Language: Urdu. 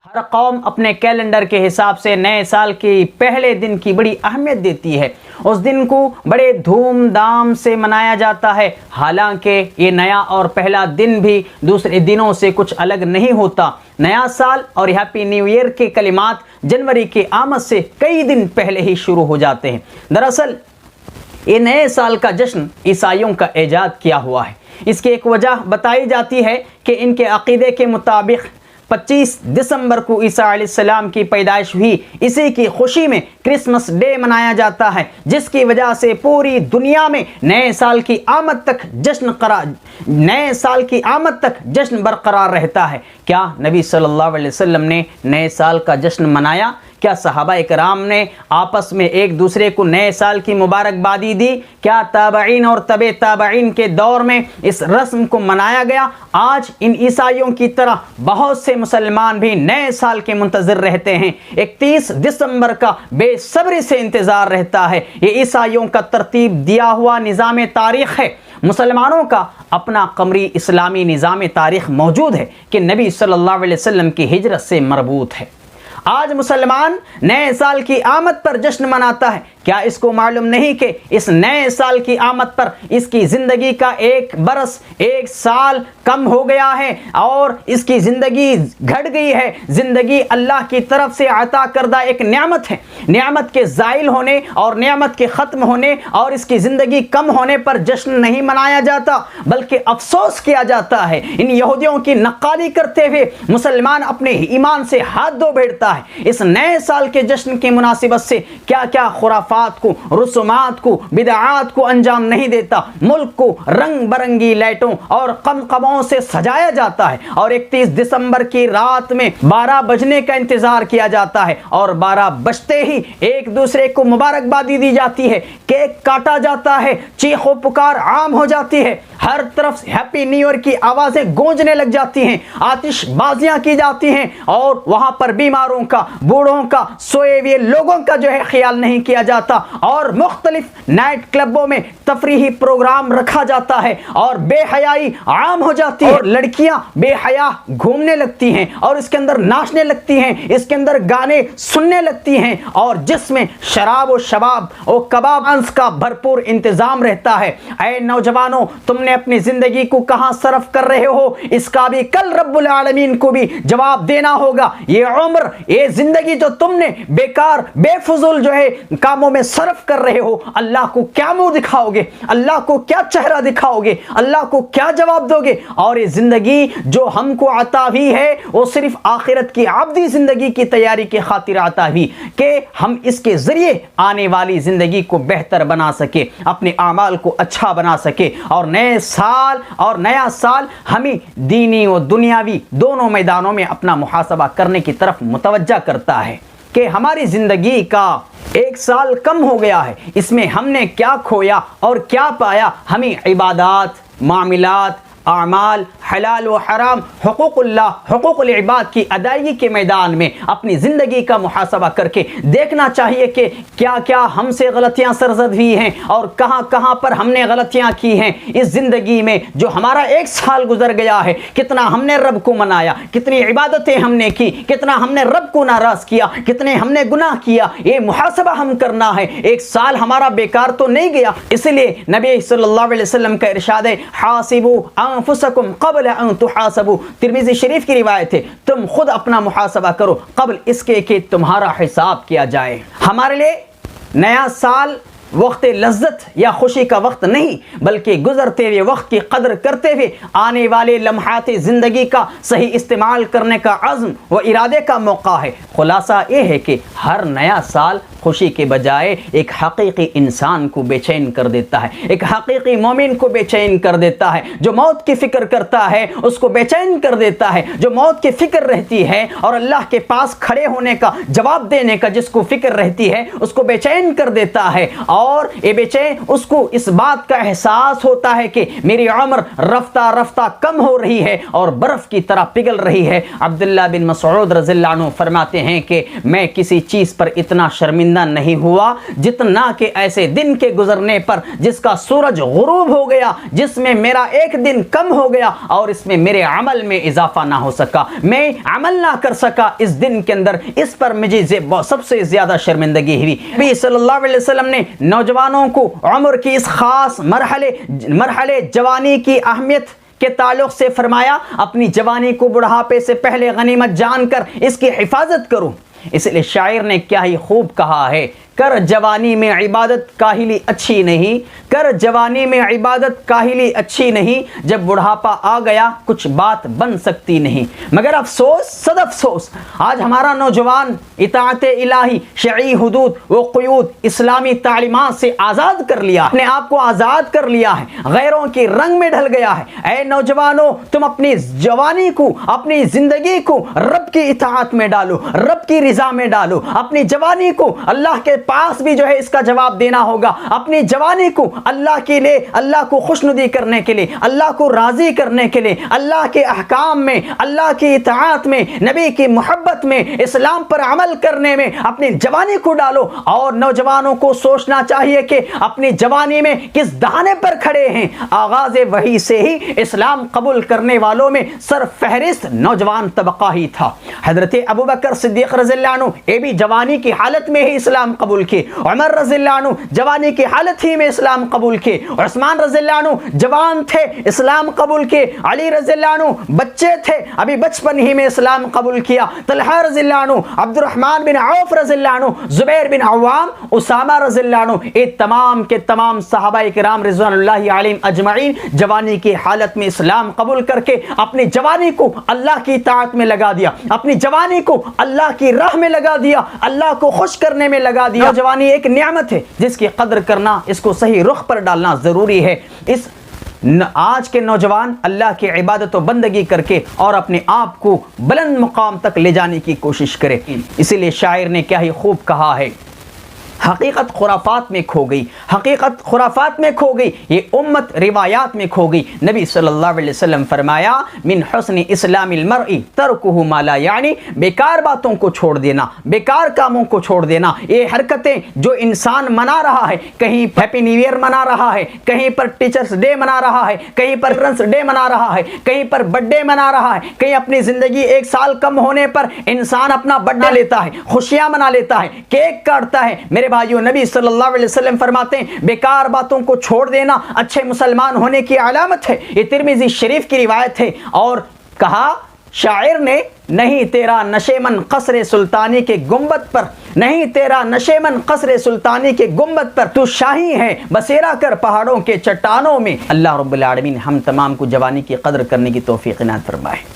ہر قوم اپنے کیلنڈر کے حساب سے نئے سال کی پہلے دن کی بڑی اہمیت دیتی ہے۔ اس دن کو بڑے دھوم دھام سے منایا جاتا ہے، حالانکہ یہ نیا اور پہلا دن بھی دوسرے دنوں سے کچھ الگ نہیں ہوتا۔ نیا سال اور ہیپی نیو ایئر کے کلمات جنوری کی آمد سے کئی دن پہلے ہی شروع ہو جاتے ہیں۔ دراصل یہ نئے سال کا جشن عیسائیوں کا ایجاد کیا ہوا ہے۔ اس کی ایک وجہ بتائی جاتی ہے کہ ان کے عقیدے کے مطابق 25 دسمبر کو عیسیٰ علیہ السلام کی پیدائش ہوئی۔ اسی کی خوشی میں کرسمس ڈے منایا جاتا ہے، جس کی وجہ سے پوری دنیا میں نئے سال کی آمد تک جشن برقرار رہتا ہے۔ کیا نبی صلی اللہ علیہ وسلم نے نئے سال کا جشن منایا؟ کیا صحابہ اکرام نے آپس میں ایک دوسرے کو نئے سال کی مبارکبادی دی؟ کیا تابعین اور تبع تابعین کے دور میں اس رسم کو منایا گیا؟ آج ان عیسائیوں کی طرح بہت سے مسلمان بھی نئے سال کے منتظر رہتے ہیں۔ 31 دسمبر کا بے صبری سے انتظار رہتا ہے۔ یہ عیسائیوں کا ترتیب دیا ہوا نظام تاریخ ہے۔ مسلمانوں کا اپنا قمری اسلامی نظام تاریخ موجود ہے کہ نبی صلی اللہ علیہ وسلم کی ہجرت سے مربوط ہے۔ آج مسلمان نئے سال کی آمد پر جشن مناتا ہے۔ کیا اس کو معلوم نہیں کہ اس نئے سال کی آمد پر اس کی زندگی کا ایک برس، ایک سال کم ہو گیا ہے اور اس کی زندگی گھٹ گئی ہے؟ زندگی اللہ کی طرف سے عطا کردہ ایک نعمت ہے۔ نعمت کے زائل ہونے اور نعمت کے ختم ہونے اور اس کی زندگی کم ہونے پر جشن نہیں منایا جاتا، بلکہ افسوس کیا جاتا ہے۔ ان یہودیوں کی نقادی کرتے ہوئے مسلمان اپنے ایمان سے ہاتھ دھو بیٹھتا ہے۔ اس نئے سال کے جشن کی مناسبت سے کیا کیا خرافات کو، رسومات کو، بدعات کو انجام نہیں دیتا۔ ملک کو رنگ برنگی لائٹوں اور قمقموں سے سجایا جاتا ہے اور 31 دسمبر کی رات میں 12 بجنے کا انتظار کیا جاتا ہے اور 12 بجتے ہی ایک دوسرے کو مبارکبادی دی جاتی ہے، کیک کاٹا جاتا ہے، چیخ و پکار عام ہو جاتی ہے، ہر طرف ہیپی نیو ایئر کی آوازیں گونجنے لگ جاتی ہیں، آتش بازیاں کی جاتی ہیں اور وہاں پر بیماروں کا، بوڑھوں کا، سوئے ہوئے لوگوں کا خیال نہیں کیا جاتا اور مختلف نائٹ کلبوں میں تفریحی پروگرام رکھا جاتا ہے اور بے حیائی عام ہو جاتی ہے اور لڑکیاں بے حیا گھومنے لگتی ہیں اور اس کے اندر ناچنے لگتی ہیں، اس کے اندر گانے سننے لگتی ہیں اور جس میں شراب و شباب اور کباب انس کا بھرپور انتظام رہتا ہے۔ اے نوجوانوں، تم نے اپنی زندگی کو کہاں صرف کر رہے ہو؟ اس کا بھی کل رب العالمین کو بھی جواب دینا ہوگا۔ یہ عمر، یہ زندگی جو تم نے بیکار بے فضول کاموں میں صرف کر رہے ہو، اللہ کو کیا منہ دکھاؤ گے؟ اللہ کو کیا چہرہ دکھاؤ گے؟ اللہ کو کیا جواب دو گے؟ اور یہ زندگی جو ہم کو عطا ہوئی ہے وہ صرف آخرت کی عبدی زندگی کی تیاری کی خاطر عطا ہوئی کہ ہم اس کے ذریعے آنے والی زندگی کو بہتر بنا سکے، اپنے اعمال کو اچھا بنا سکے اور نئے سال اور نیا سال ہمیں دینی و دنیاوی دونوں میدانوں میں اپنا محاسبہ کرنے کی طرف متوجہ کرتا ہے کہ ہماری زندگی کا ایک سال کم ہو گیا ہے، اس میں ہم نے کیا کھویا اور کیا پایا۔ ہمیں عبادات، معاملات، اعمال، حلال و حرام، حقوق اللہ، حقوق العباد کی ادائیگی کے میدان میں اپنی زندگی کا محاسبہ کر کے دیکھنا چاہیے کہ کیا کیا ہم سے غلطیاں سرزد ہوئی ہیں اور کہاں کہاں پر ہم نے غلطیاں کی ہیں۔ اس زندگی میں جو ہمارا ایک سال گزر گیا ہے، کتنا ہم نے رب کو منایا، کتنی عبادتیں ہم نے کی، کتنا ہم نے رب کو ناراض کیا، کتنے ہم نے گناہ کیا، یہ محاسبہ ہم کرنا ہے۔ ایک سال ہمارا بیکار تو نہیں گیا۔ اس لیے نبی صلی اللہ علیہ وسلم کا ارشاد ہے، حاسبوا انفسکم قبل ان تحاسبوا، ترمذی شریف کی روایت ہے، تم خود اپنا محاسبہ کرو قبل اس کے کہ تمہارا حساب کیا جائے۔ ہمارے لیے نیا سال وقت لذت یا خوشی کا وقت نہیں، بلکہ گزرتے ہوئے وقت کی قدر کرتے ہوئے آنے والے لمحات زندگی کا صحیح استعمال کرنے کا عزم و ارادے کا موقع ہے۔ خلاصہ یہ ہے کہ ہر نیا سال خوشی کے بجائے ایک حقیقی انسان کو بے چین کر دیتا ہے، ایک حقیقی مومن کو بے چین کر دیتا ہے۔ جو موت کی فکر کرتا ہے اس کو بے چین کر دیتا ہے، جو موت کی فکر رہتی ہے اور اللہ کے پاس کھڑے ہونے کا، جواب دینے کا جس کو فکر رہتی ہے اس کو بے چین کر دیتا ہے۔ اور اے بے چین اس کو اس بات کا احساس ہوتا ہے کہ میری عمر رفتہ رفتہ کم ہو رہی ہے اور برف کی طرح پگھل رہی ہے۔ عبداللہ بن مسعود رضی اللہ عنہ فرماتے ہیں کہ میں کسی چیز پر اتنا شرمندہ نہیں ہوا جتنا کہ ایسے دن کے گزرنے پر جس کا سورج غروب ہو گیا، جس میں میرا ایک دن کم ہو گیا اور اس میں میرے عمل میں اضافہ نہ ہو سکا، میں عمل نہ کر سکا اس دن کے اندر، اس پر مجھے سب سے زیادہ شرمندگی ہوئی۔ نبی صلی اللہ علیہ وسلم نے نوجوانوں کو عمر کی اس خاص مرحلے جوانی کی اہمیت کے تعلق سے فرمایا، اپنی جوانی کو بڑھاپے سے پہلے غنیمت جان کر اس کی حفاظت کرو۔ اس لیے شاعر نے کیا ہی خوب کہا ہے، کر جوانی میں عبادت کاہلی اچھی نہیں، کر جوانی میں عبادت کاہلی اچھی نہیں، جب بڑھاپا آ گیا کچھ بات بن سکتی نہیں۔ مگر افسوس صد افسوس، آج ہمارا نوجوان اطاعت الہی، شرعی حدود و قیود، اسلامی تعلیمات سے آزاد کر لیا، اپنے آپ کو آزاد کر لیا ہے، غیروں کے رنگ میں ڈھل گیا ہے۔ اے نوجوانوں، تم اپنی جوانی کو، اپنی زندگی کو رب کی اطاعت میں ڈالو، رب کی رضا میں ڈالو، اپنی جوانی کو اللہ کے پاس بھی جو ہے اس کا جواب دینا ہوگا، اپنی جوانی کو اللہ کے لیے، اللہ کو خوشنودی کرنے کے لیے، اللہ کو راضی کرنے کے لیے، اللہ کے احکام میں، اللہ کی اطاعت میں، نبی کی محبت میں، اسلام پر عمل کرنے میں اپنی جوانی کو ڈالو۔ اور نوجوانوں کو سوچنا چاہیے کہ اپنی جوانی میں کس دہانے پر کھڑے ہیں۔ آغاز وحی سے ہی اسلام قبول کرنے والوں میں سرفہرست نوجوان طبقہ ہی تھا۔ حضرت ابوبکر صدیق رضی اللہ عنہ یہ بھی جوانی کی حالت میں ہی اسلام قبول کیے، عمر رضی اللہ عنہ جوانی کی حالت ہی میں اسلام قبول کیے، عثمان رضی اللہ عنہ جوان تھے اسلام قبول کیے، علی رضی اللہ عنہ بچے تھے ابھی بچپن ہی میں اسلام قبول کیا، طلحہ رضی اللہ عنہ، عبد الرحمن بن عوف رضی اللہ عنہ، زبیر بن عوام، اسامہ رضی اللہ عنہ، یہ تمام کے تمام صحابہ کرام رضوان اللہ علیہم اجمعین جوانی کی حالت میں اسلام قبول کر کے اپنی جوانی کو اللہ کی اطاعت میں لگا دیا، اپنی جوانی کو اللہ کی راہ میں لگا دیا، اللہ کو خوش کرنے میں لگا دیا۔ جوانی ایک نعمت ہے جس کی قدر کرنا، اس کو صحیح رخ پر ڈالنا ضروری ہے۔ اس آج کے نوجوان اللہ کی عبادت و بندگی کر کے اور اپنے آپ کو بلند مقام تک لے جانے کی کوشش کرے۔ اسی لیے شاعر نے کیا ہی خوب کہا ہے، حقیقت خرافات میں کھو گئی، حقیقت خرافات میں کھو گئی، یہ امت روایات میں کھو گئی۔ نبی صلی اللہ علیہ وسلم فرمایا، من حسن اسلام المرء ترکہ ما لا یعنی، بیکار باتوں کو چھوڑ دینا، بیکار کاموں کو چھوڑ دینا۔ یہ حرکتیں جو انسان منا رہا ہے، کہیں ہیپی نیو ایئر منا رہا ہے، کہیں پر ٹیچرز ڈے منا رہا ہے، کہیں پر فرینڈز ڈے منا رہا ہے، کہیں پر برتھ ڈے منا رہا ہے، کہیں اپنی زندگی ایک سال کم ہونے پر انسان اپنا برتھ ڈے لیتا ہے، خوشیاں منا لیتا ہے، کیک کاٹتا ہے۔ میرے بھائیو، نبی صلی اللہ علیہ وسلم فرماتے ہیں بیکار باتوں کو چھوڑ دینا اچھے مسلمان ہونے کی علامت ہے۔ یہ ترمذی شریف کی روایت ہے۔ اور کہا شاعر نے، نہیں تیرا نشیمن قصر سلطانی کے گنبد پر، نہیں تیرا نشیمن قصر سلطانی کے گنبد پر، تو شاہی ہے بسیرا کر پہاڑوں کے چٹانوں میں۔ اللہ رب العالمین ہم تمام کو جوانی کی قدر کرنے کی توفیق عنایت فرمائے۔